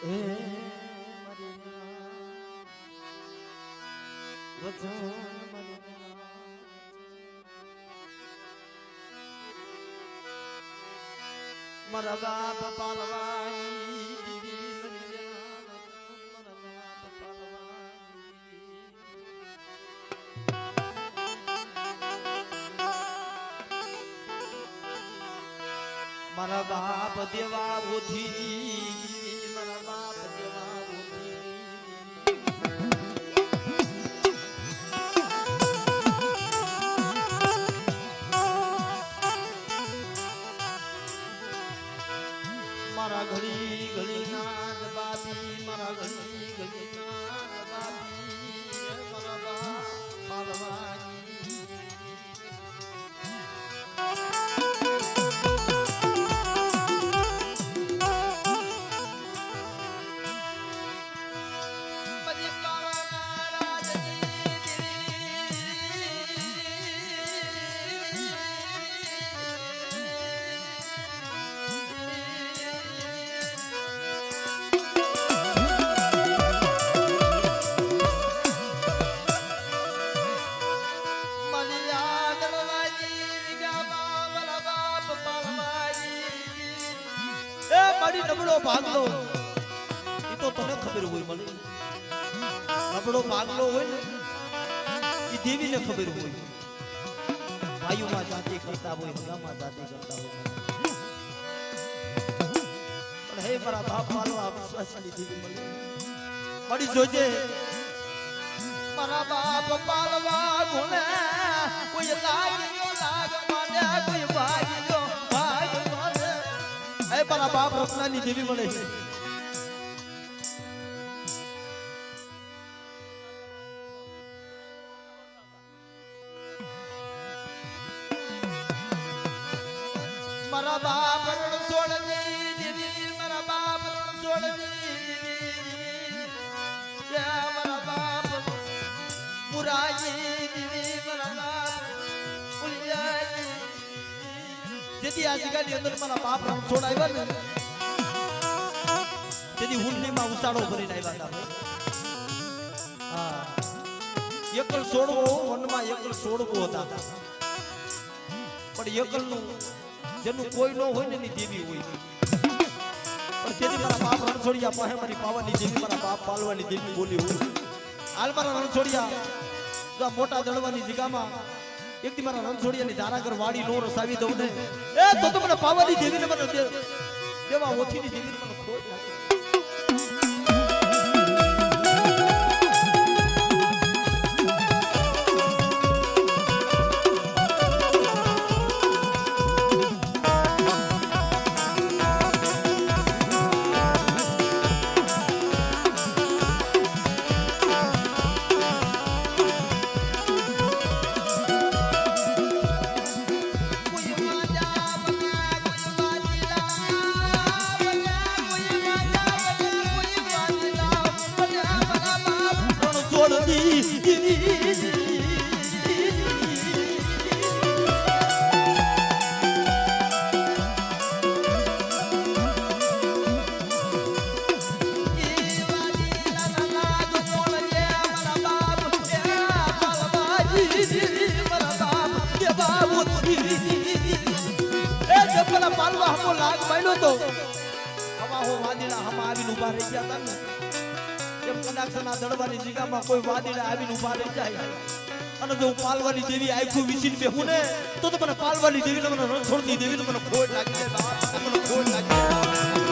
એ મારા બાપ પાલવાની મારા બાપ દેવા ઓધી મારા બાપ દેવા ઓધી મારા ઘડી ઘડી ના બાબી મારા ઘડી ઘડી ના બાબી મારા બાપ પાલવાની નબળો ભાગલો એ તો તને ખબર હોય મને નબળો ભાગલો હોય ને એ દેવીને ખબર હોય વાયુમાં જાતે કરતા હોય હગામાં જાતે કરતા હોય પણ હે મારા બાપ પાલવા વિશ્વાસની દેવી મળી જોજે મારા બાપ પાલવા ગુણે કોઈ લાગ્યો લાગ માને કોઈ ભાગ્યો મારા બાપ રત્નાની દેવી મળે છે મારા બાપ રણ છોડની દેવી મારા બાપ રણ છોડની મારા બાપ મુરાજી દેવી મારા બાપ ઉલિયાજી જેથી આ જગ્યાની અંદર મારા બાપ રામ છોડાવ્યા ને તેની હુંડલીમાં ઉસાળો ભરીને આવ્યા હતા હા એકલ છોડવો વનમાં એકલ છોડવો હતા પણ એકલનું જેનું કોઈ ન હોય ને એની દેવી હોય પણ તેથી મારા બાપ રણછોડિયા પાસે મારી પાવાની દેવી મારા બાપ પાલવાની દેવી બોલી હોય હાલ મારા રણછોડિયા મોટા દળવાની જગ્યામાં એક દી મારા રણછોડિયાની ધારાગર વાડી નો રસાવી દઉં ને એ તો મને પાવાની દેવીને મને દેવા ઓથીની દેવીને મને ખોટ લાગે પાલવા હમો લાગ બન્યો તો હવા હો વાદીડા હમ આવીને ઉભા રહી ગયા હતા ને એમ કદાક્ષના દડવાની જગ્યામાં કોઈ વાદીડા આવીને ઉભા રહી જાય અને જો પાલવાની દેવી આખું વિસીને બેહું ને તો મને પાલવાની દેવીને મને રણછોડની દેવીને મને ખોટ લાગી જાય બાપ મને ખોટ લાગી જાય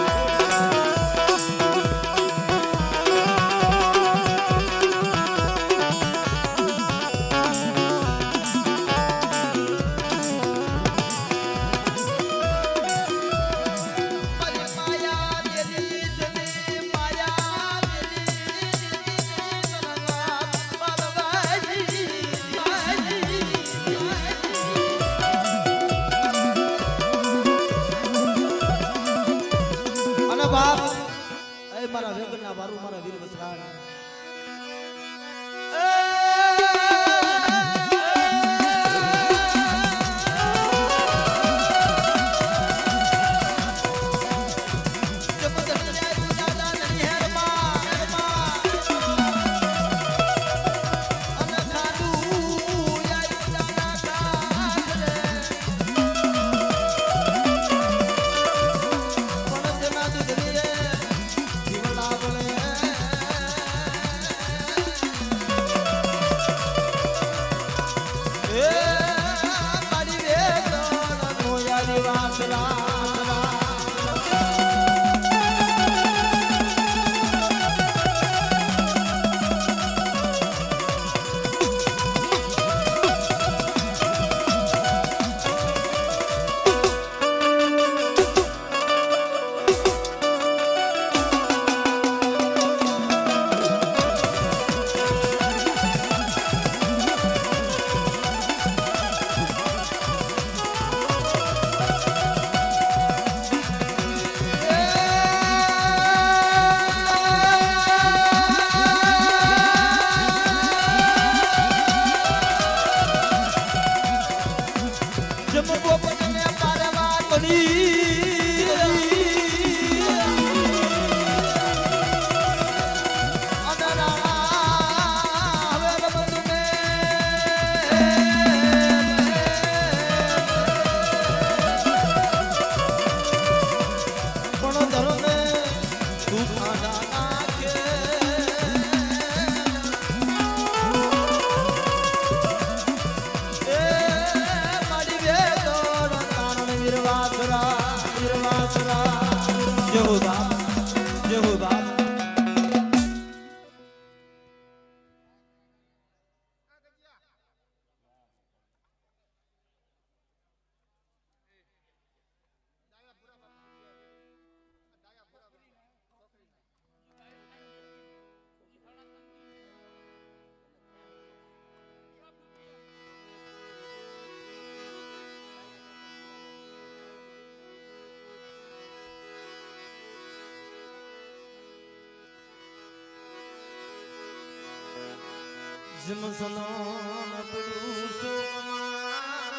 જમસલાન પડું સોમા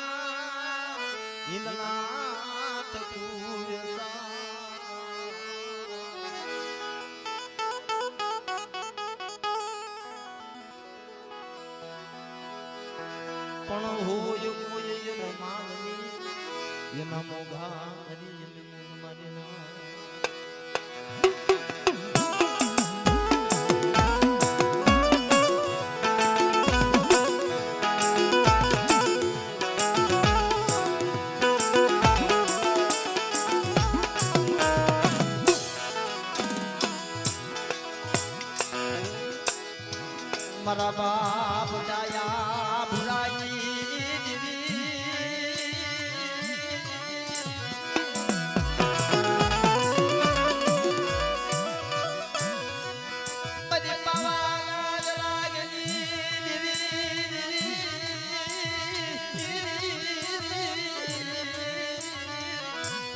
ઇન્દ્રનાથ પૂયસા પણ હોય કોઈ એનો માનની એના મોઘા કરી મારી ના મારા બાપ ડાયા ભુરાઈ બધી પવાના લાગની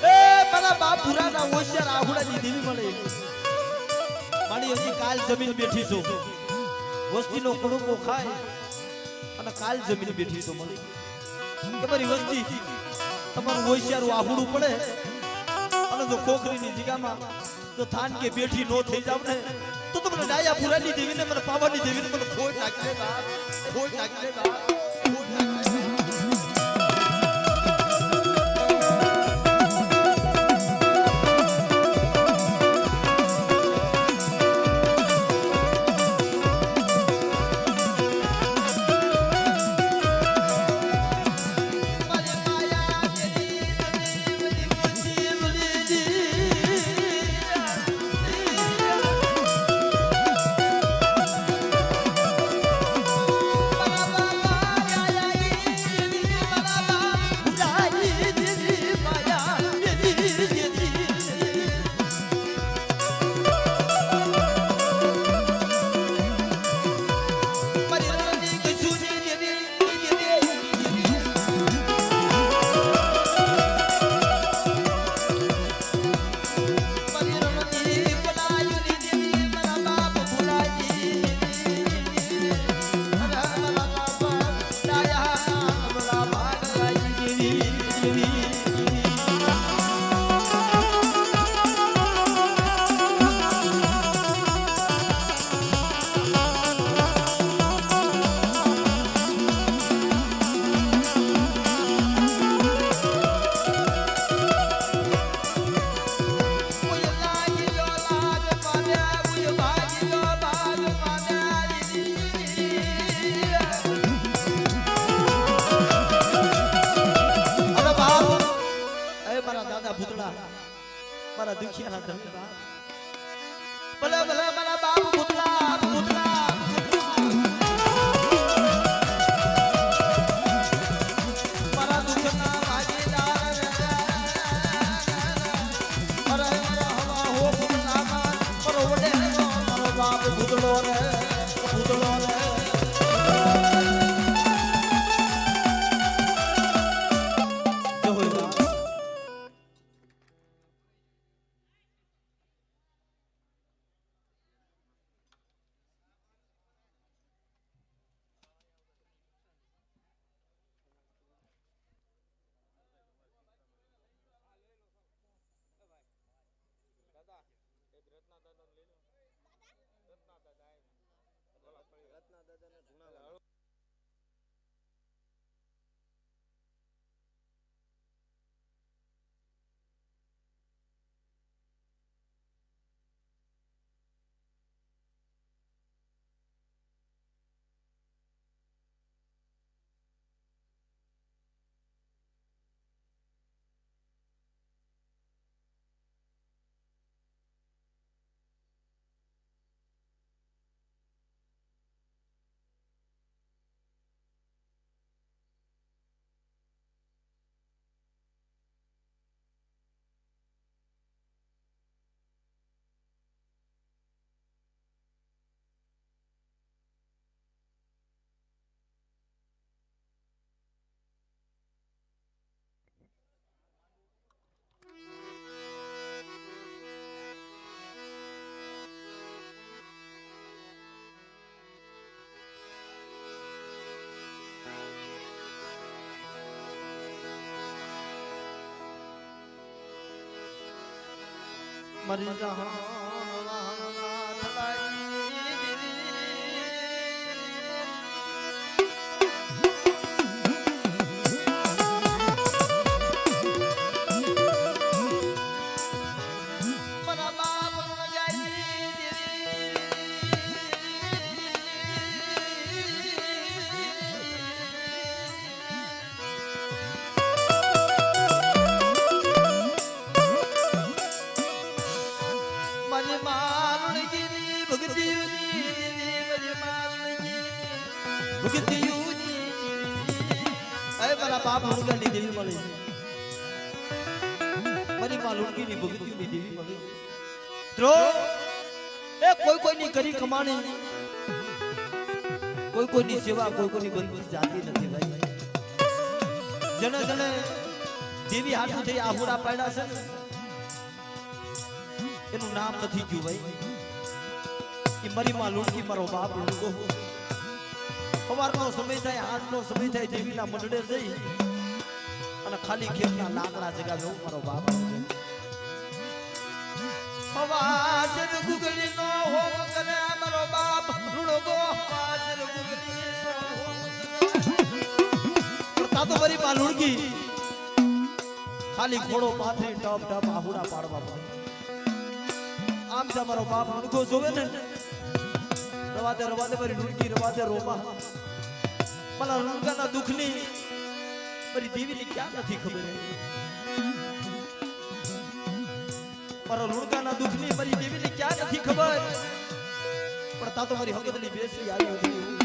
એ મારા બાપ ભુરાના હોશિયાર આહુડાની દેવી મળે મારી હજી કાલ જમીન બેઠી છું વસ્તીનો કડુકો ખાય અને કાલ જમીન બેઠી તો મળી કે મારી વસ્તી તમારું હોશિયારું આહુડું પડે અને જો ખોખરીની જગ્યામાં જો થાન કે બેઠી નો થઈ જાવ ને તો તમને ડાયા પુરાની દેવીને મને પાવાની દેવીને મને ખોટ નાખી દે બા ખોટ નાખી દે બા ખોટ નાખી દે ભૂતળા મારા દુખિયાના ધણી ભલે ભલે મારા બાપ ભૂતળા ભૂતળા મારા દુખના ભાગીદાર અરે હવા હો ભૂતળા મારો વડે મારો બાપ ભૂતળો રે ભૂતળો રે મરી જહાન બાપ મુર્ગાની દેવી મળી મારી માં લુણકીની ભગતીની દેવી મળી દ્રો એ કોઈ કોઈની કરી કમાણી કોઈ કોઈની સેવા કોઈ કોઈની બંધી જાતી નથી ભાઈ જણે જણે દેવી હાથું થઈ આહુડા પાડ્યા છે એનું નામ નથી ગયું ભાઈ એ મારી માં લુણકી મારો બાપ લુણકો સવારનો સમય થાય આજનો સમય થાય દેવીના મંડળે જઈ અને ખાલી ખેતના લાકડા જગાવે હું મારો બાપ હવાજર ગુગલી નો હોમ કરે મારો બાપ રૂડગો હવાજર ગુગલી નો હોમ કરે તા તો મારી માં લુણકી ખાલી ઘોડો પાથરી ટપ ટપ આહુડા પાડવા આમ જા મારો બાપ લુણકો જોવે ને રવાદે મારી લુણકી રવાદે રોપા मला લુણકાના દુખની મારી દેવીની ક્યાં નથી ખબર મારા લુણકાના દુખની મારી દેવીની ક્યાં નથી ખબર પણ તા તો મારી હકતની બેસી આવી હતી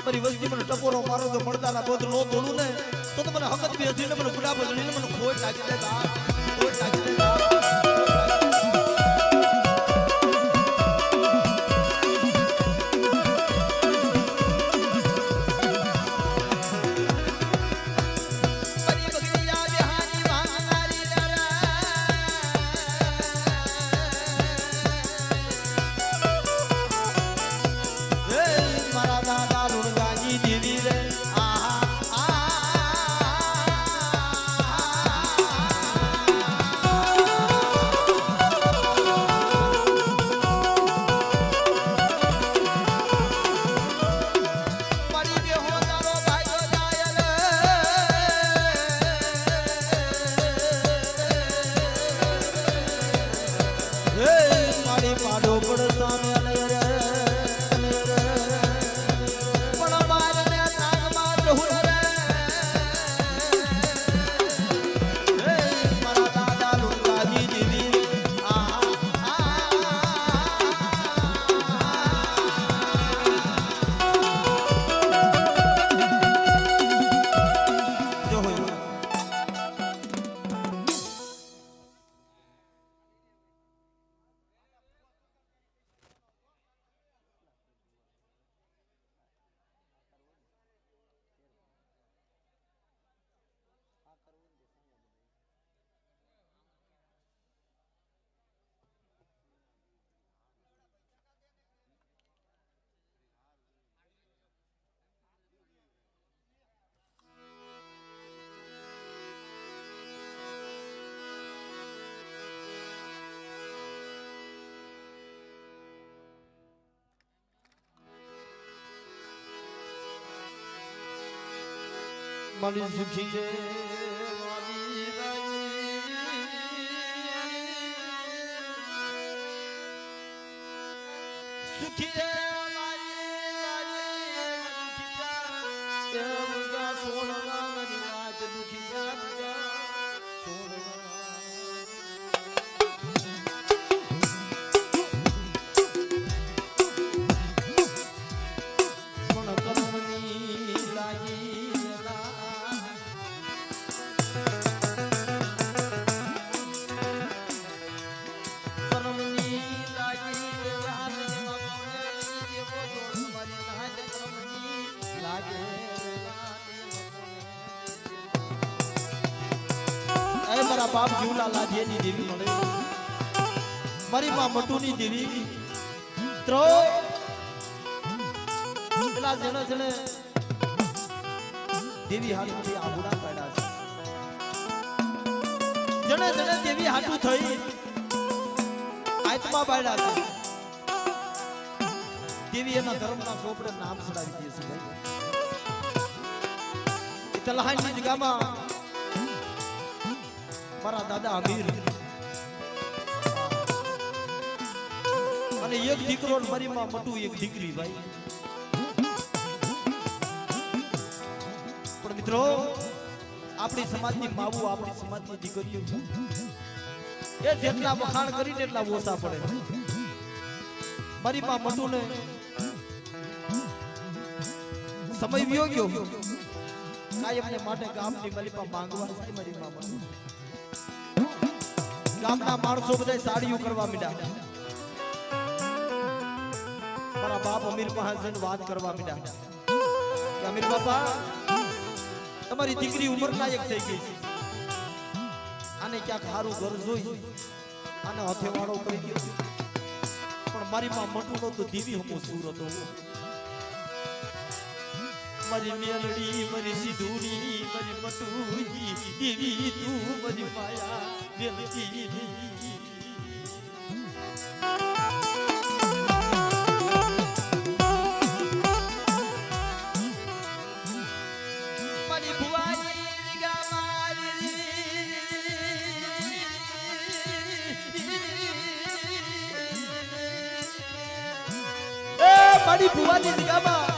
મારી વસ્તી મને ટપોરો મારો તો મળતા ના બોધ નો તોડું ને તો મને હકત બી હતી ને મને ગુલાબ જણીને મને ખોટ લાગી જાય ખોટ લાગી જાય એ મારી પાડો પડતા ને રે પણ મારને નાગમાં રહું રે એ મારા દાદા લુંગાજી દીદી મારી સુખી છે મારી રાઈ સુખી છે મારી રાઈ દુખી જા મુગા સોળના મારી વાત દુખી જા સોળના પણ કમની લાગી મારા બાપ જીવલા લાધીની દેવી મળે મારી માં મટુની દેવી ત્રો પેલા જણે જણે દેવી હાથમાંથી આબુડા પાડ્યા છે જણે જણે દેવી હાથું થઈ આત્મા પાડ્યા છે દેવી એના ધર્મના ચોપડે નામ ચડાવી દે છે ભાઈ તલહાની જગ્યામાં મારા દાદા અમીર અને એક દીકરો મારી માં મોટું એક દીકરી ભાઈ પણ મિત્રો આપણી સમાજની માવું આપણી સમાજની દીકરીઓ એ જેટલા વખાણ કરીને એટલા ઓછા પડે મારી માં મોટું ને સમય વિયો ગયો કાયમને માટે ગામની મારી માં માંગવા છે મારી માં મોટું ગામના માણસો બધા સાડીઓ કરવા મીડા મારા બાપ અમીર પાસે વાત કરવા મીડા કે અમીર બાપા તમારી દીકરી ઉંમર લાયક થઈ ગઈ છે આને ક્યાંક સારું ઘર જોઈ આને હથેવાળો કરી ગયો પણ મારી માં મટુનો તો દીવી હમો સૂર હતો મારી મેલડી મારી સિધુરી મારી મટુજી દેવી તું મારી માયા વેલતી મારી ભુવાની ગામારી એ મારી ભુવાની ગામા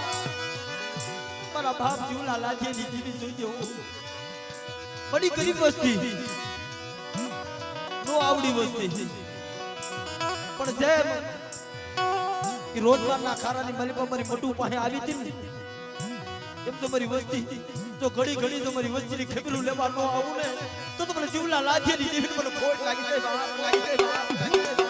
મારા બાપ જીવલા લાજેની દીવી જોજો બડી ગરીબ વસ્તી નો આવડી વસ્તી પણ જેમ કે રોજગારના ખારાની મારી મોટું પાસે આવી હતી એમ તો મારી વસ્તી જો ઘડી ઘડી તો મારી વસ્તીની ખેબલું લેવા ન આવું ને તો મને જીવલા લાજેની દીવી મને ખોટ લાગી જાય બાપ લાગી જાય બાપ લાગી જાય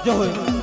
જો હોય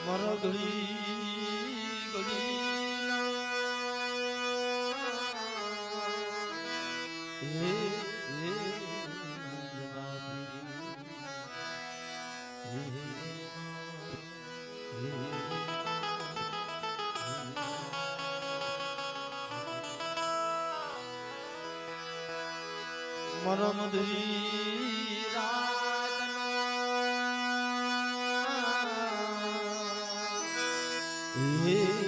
મારા ઘડી ઘડી હે હે મારા મધરી રાતના હે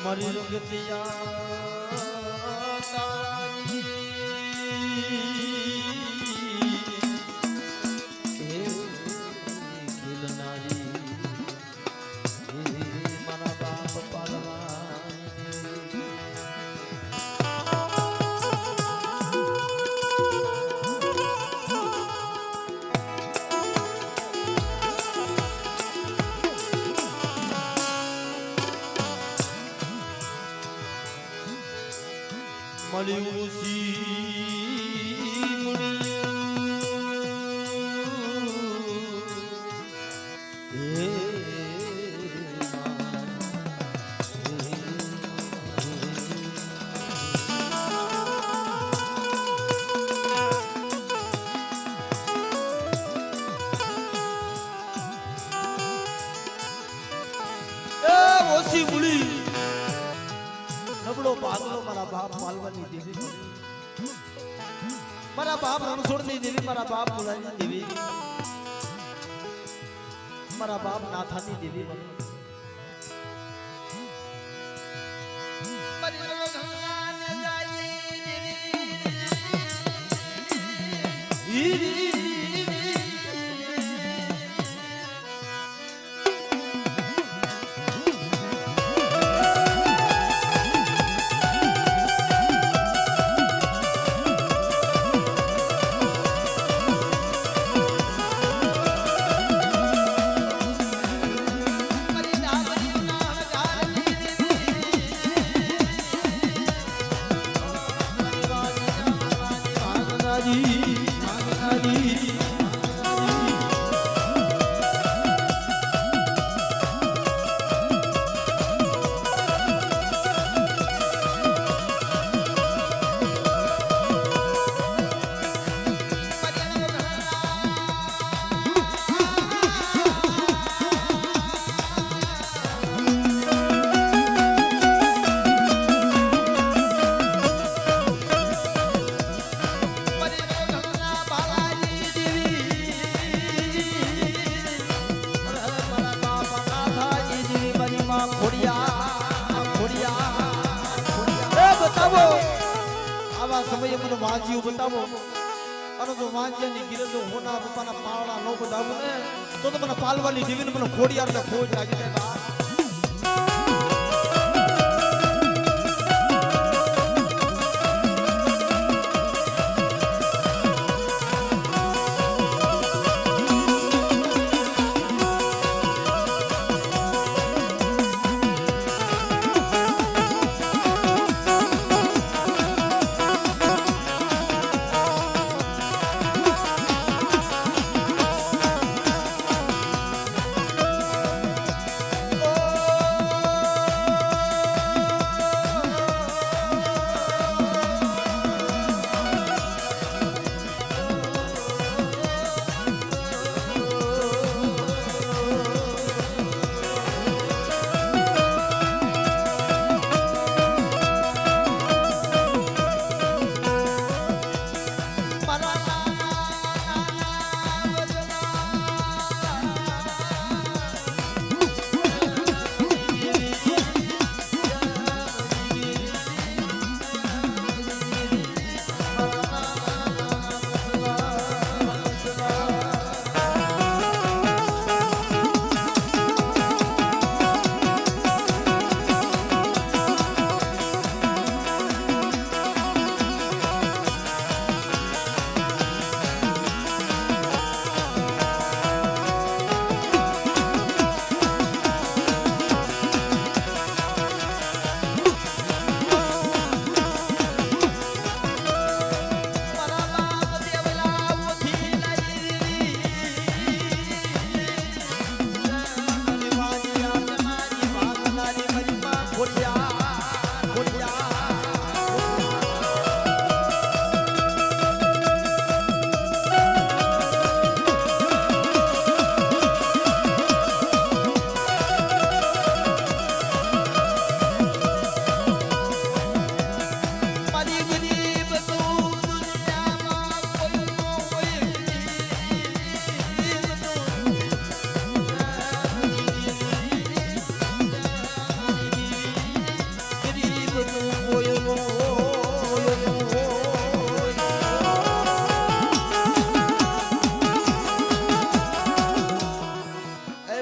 મારી રંગતિયા તારી હે ખીલનારી હે મારા બાપ પાલવાની મળ્યું ઓછી મૂળી નબળો પાગલો મારા બાપ માલવાની દેવી મારા બાપ રણછોડની દેવી મારા બાપ મુલાની દેવી મારા બાપ નાથાની દેવી સમયે મને વાંચ્યું બતાવો અને જો વાંચ્યાની ગીરજો હોના પપ્પાના પાવડા નો બતાવું ને તો મને પાલવાની દેવીને મને ખોડિયાર ને ખોજ લાગી જાય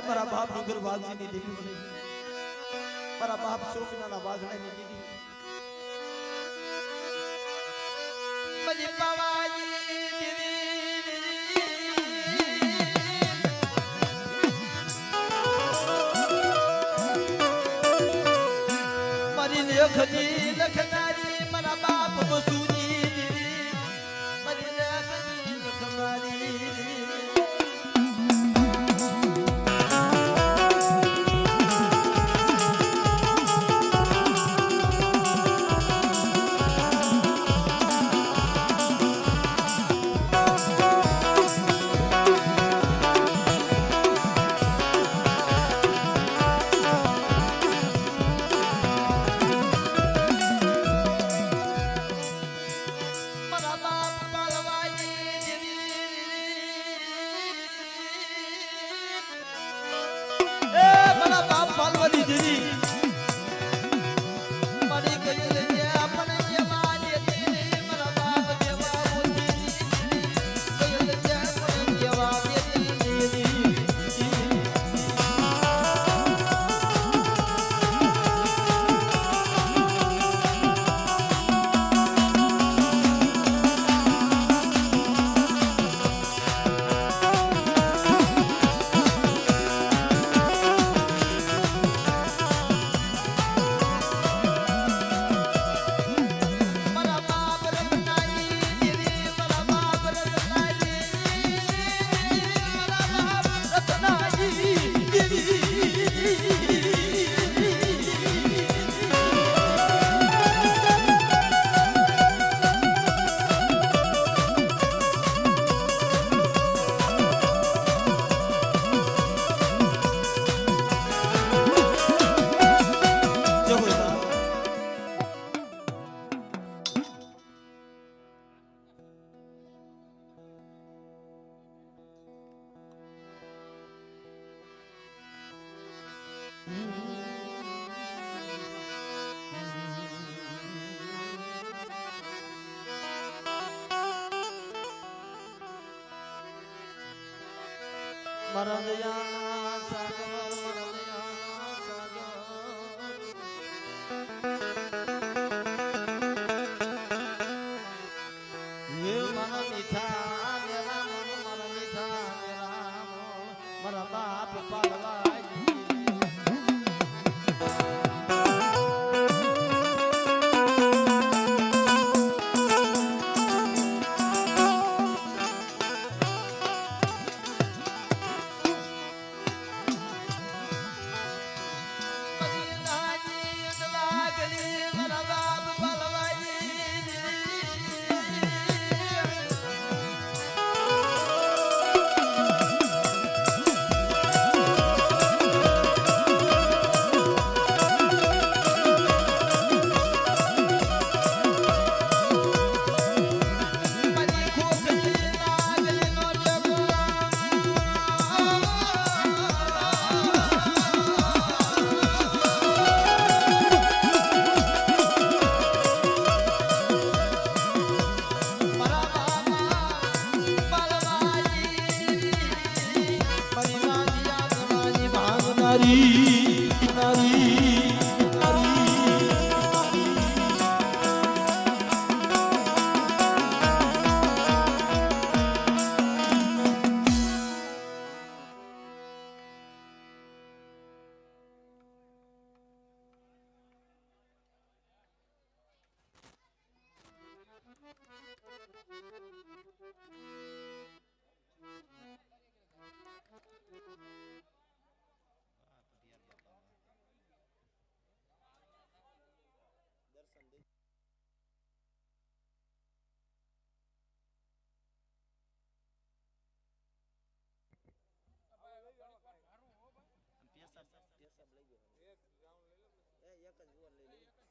મારા બાપ ડુંગર વાઘજીની દીકરી બની મારા બાપ સોફનાના વાઘડાની દીકરી બની પાવાજી મારી લેખની લખનારી મારા બાપ બસુજી મારી લેખની લખનારી પાલવાની દેવી મારી ગયેલ જે આપણે જેવા દેતી મારા બાપ જેવા બોલી ગયેલ જે આપણે જેવા દેતી મારા દયાના સાગર મારા દયાના સાગર હે મારા મીઠા મેરા મન મારા મીઠા મેરા મન મારા બાપ પાલવાજી નારી નારી એક જ ગોળ લઈ લે